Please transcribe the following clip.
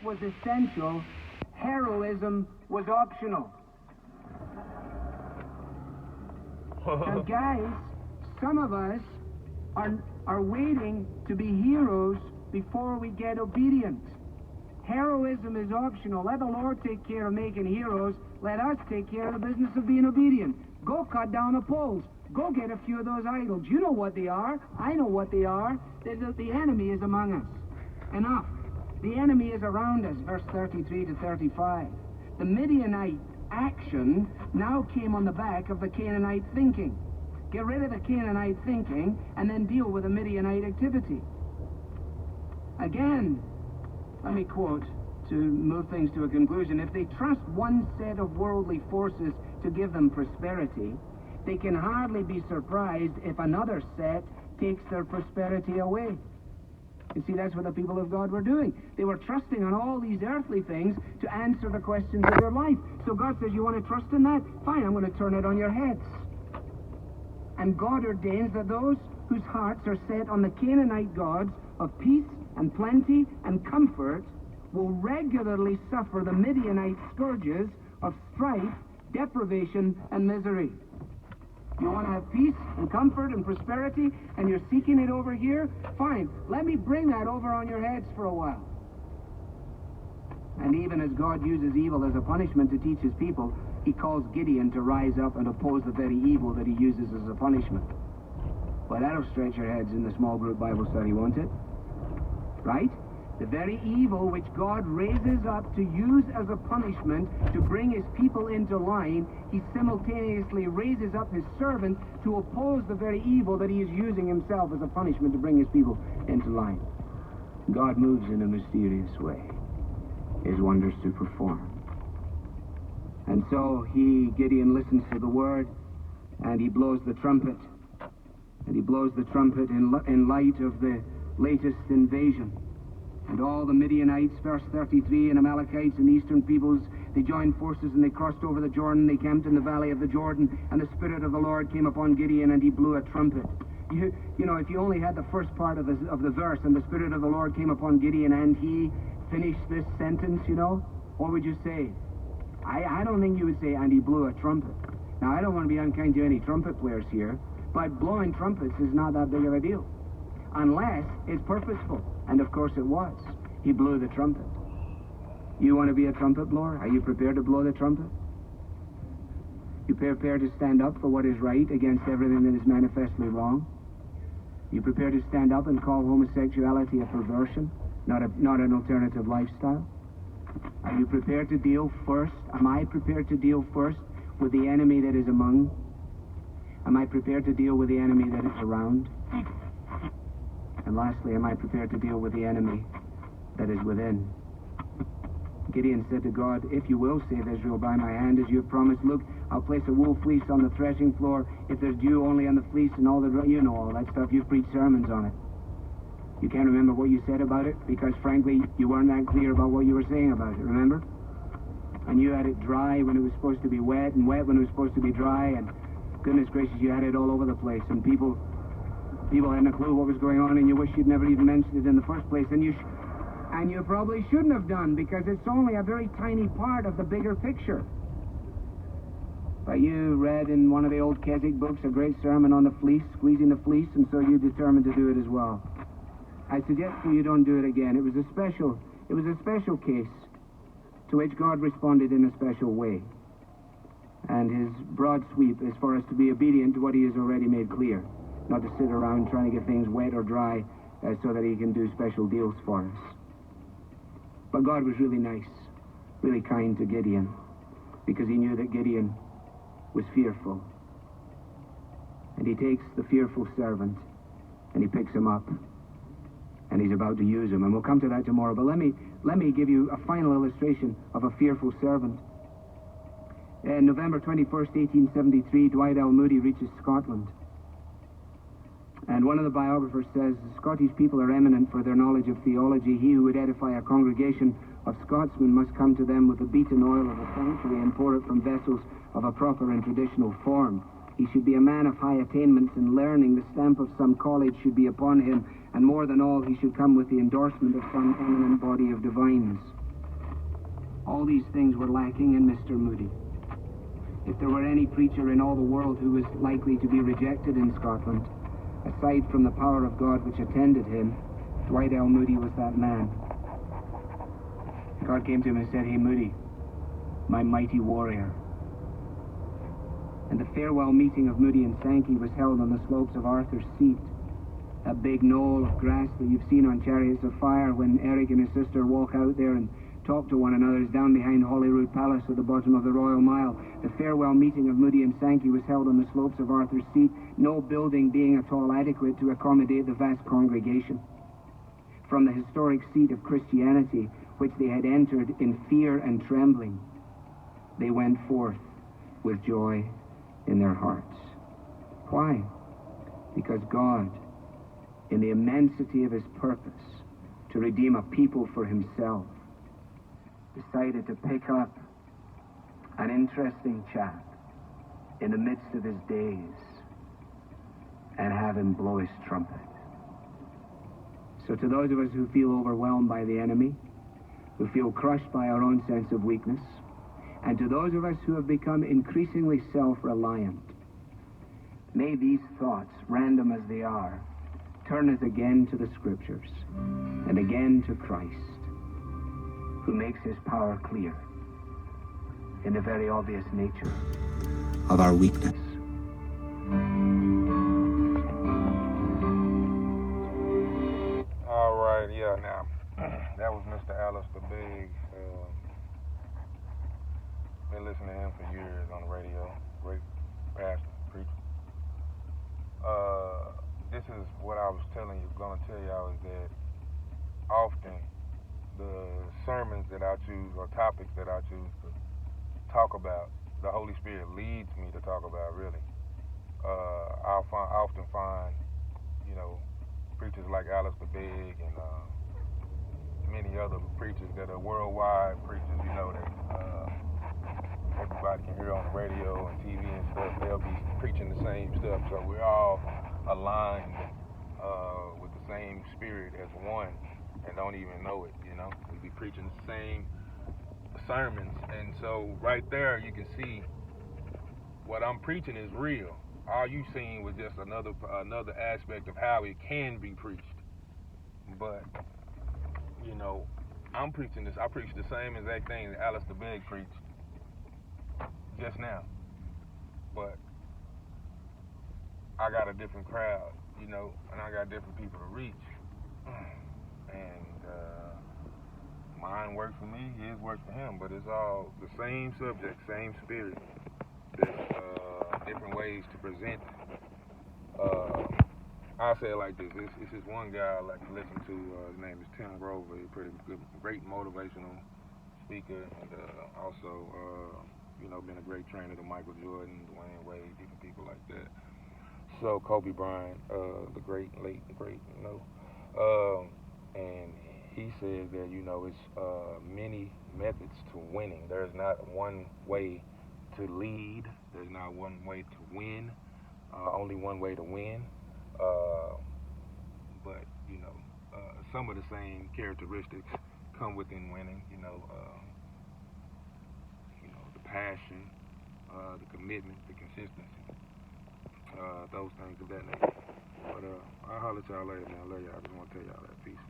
was essential, heroism was optional. Now, guys, some of us are waiting to be heroes before we get obedient. Heroism is optional. Let the Lord take care of making heroes. Let us take care of the business of being obedient. Go cut down the poles. Go get a few of those idols. You know what they are. I know what they are. The enemy is among us. Enough. The enemy is around us, verse 33 to 35. The Midianite action now came on the back of the Canaanite thinking. Get rid of the Canaanite thinking and then deal with the Midianite activity. Again, let me quote to move things to a conclusion. If they trust one set of worldly forces to give them prosperity, they can hardly be surprised if another set takes their prosperity away. You see, that's what the people of God were doing. They were trusting on all these earthly things to answer the questions of their life. So God says, you want to trust in that? Fine, I'm going to turn it on your heads. And God ordains that those whose hearts are set on the Canaanite gods of peace and plenty and comfort will regularly suffer the Midianite scourges of strife, deprivation, and misery. You want to have peace and comfort and prosperity, and you're seeking it over here? Fine, let me bring that over on your heads for a while. And even as God uses evil as a punishment to teach his people, he calls Gideon to rise up and oppose the very evil that he uses as a punishment. Well, that'll stretch your heads in the small group Bible study, won't it? Right? The very evil which God raises up to use as a punishment to bring his people into line, he simultaneously raises up his servant to oppose the very evil that he is using himself as a punishment to bring his people into line. God moves in a mysterious way, his wonders to perform. And so Gideon listens to the word, and he blows the trumpet. And he blows the trumpet in light of the latest invasion. And all the Midianites, verse 33, and Amalekites and eastern peoples, they joined forces and they crossed over the Jordan. They camped in the valley of the Jordan, and the Spirit of the Lord came upon Gideon, and he blew a trumpet. You know, if you only had the first part of the verse, and the Spirit of the Lord came upon Gideon, and he finished this sentence, you know, what would you say? I don't think you would say, and he blew a trumpet. Now, I don't want to be unkind to any trumpet players here, but blowing trumpets is not that big of a deal, unless it's purposeful. And of course it was. He blew the trumpet. You want to be a trumpet blower? Are you prepared to blow the trumpet? You prepared to stand up for what is right against everything that is manifestly wrong? You prepared to stand up and call homosexuality a perversion, not an alternative lifestyle? Are you prepared to deal first? Am I prepared to deal first with the enemy that is among? Am I prepared to deal with the enemy that is around? And lastly, am I prepared to deal with the enemy that is within? Gideon said to God, if you will save Israel by my hand, as you have promised, look, I'll place a wool fleece on the threshing floor. If there's dew only on the fleece and all the... You know all that stuff. You've preached sermons on it. You can't remember what you said about it because, frankly, you weren't that clear about what you were saying about it, remember? And you had it dry when it was supposed to be wet, and wet when it was supposed to be dry, and goodness gracious, you had it all over the place, and people hadn't a clue what was going on, and you wish you'd never even mentioned it in the first place, and you probably shouldn't have done, because it's only a very tiny part of the bigger picture. But you read in one of the old Keswick books a great sermon on the fleece, squeezing the fleece, and so you determined to do it as well. I suggest to you don't do it again. It was a special case to which God responded in a special way. And his broad sweep is for us to be obedient to what he has already made clear, not to sit around trying to get things wet or dry so that he can do special deals for us. But God was really nice, really kind to Gideon, because he knew that Gideon was fearful. And he takes the fearful servant and he picks him up, and he's about to use him, and we'll come to that tomorrow. But let me give you a final illustration of a fearful servant. November 21st, 1873, Dwight L. Moody reaches Scotland. And one of the biographers says, the Scottish people are eminent for their knowledge of theology. He who would edify a congregation of Scotsmen must come to them with the beaten oil of a sanctuary and pour it from vessels of a proper and traditional form. He should be a man of high attainments in learning. The stamp of some college should be upon him, and more than all, he should come with the endorsement of some eminent body of divines. All these things were lacking in Mr. Moody. If there were any preacher in all the world who was likely to be rejected in Scotland, aside from the power of God which attended him, Dwight L. Moody was that man. God came to him and said, "Hey, Moody, my mighty warrior." And the farewell meeting of Moody and Sankey was held on the slopes of Arthur's Seat, a big knoll of grass that you've seen on Chariots of Fire when Eric and his sister walk out there and talk to one another. Is down behind Holyrood Palace at the bottom of the Royal Mile. The farewell meeting of Moody and Sankey was held on the slopes of Arthur's Seat, no building being at all adequate to accommodate the vast congregation. From the historic seat of Christianity, which they had entered in fear and trembling, they went forth with joy in their hearts. Why? Because God, in the immensity of his purpose to redeem a people for himself, decided to pick up an interesting chap in the midst of his days and have him blow his trumpet. So to those of us who feel overwhelmed by the enemy, who feel crushed by our own sense of weakness, and to those of us who have become increasingly self-reliant, may these thoughts, random as they are, turn us again to the Scriptures and again to Christ, who makes his power clear in the very obvious nature of our weakness. All right, yeah, now, that was Mr. Alistair Biggs. Been listening to him for years on the radio. Great pastor, preacher. This is what I was going to tell y'all, is that often the sermons that I choose or topics that I choose to talk about, the Holy Spirit leads me to talk about, really. I often find, preachers like Alistair Biggs and many other preachers that are worldwide preachers, that everybody can hear on the radio and TV and stuff. They'll be preaching the same stuff, so we're all aligned with the same spirit as one and don't even know it. We be preaching the same sermons, and so right there you can see what I'm preaching is real. All you seen was just another aspect of how it can be preached. But I'm preaching this. I preach the same exact thing that Alistair Biggs preached just now, but I got a different crowd, and I got different people to reach, and mine works for me, his works for him, but it's all the same subject, same spirit, just different ways to present. I'll say it like this. It's this one guy I like to listen to. His name is Tim Grover. He's a pretty good, great motivational speaker, and also, been a great trainer to Michael Jordan, Dwayne Wade, different people like that. So Kobe Bryant, the great, late, great, and he says that, it's many methods to winning. There's not one way to lead. There's not one way to win. Only one way to win. But some of the same characteristics come within winning. The passion, the commitment, the consistency, those things of that nature. But I'll holler at y'all later, man. I love y'all. I just want to tell y'all that. Peace.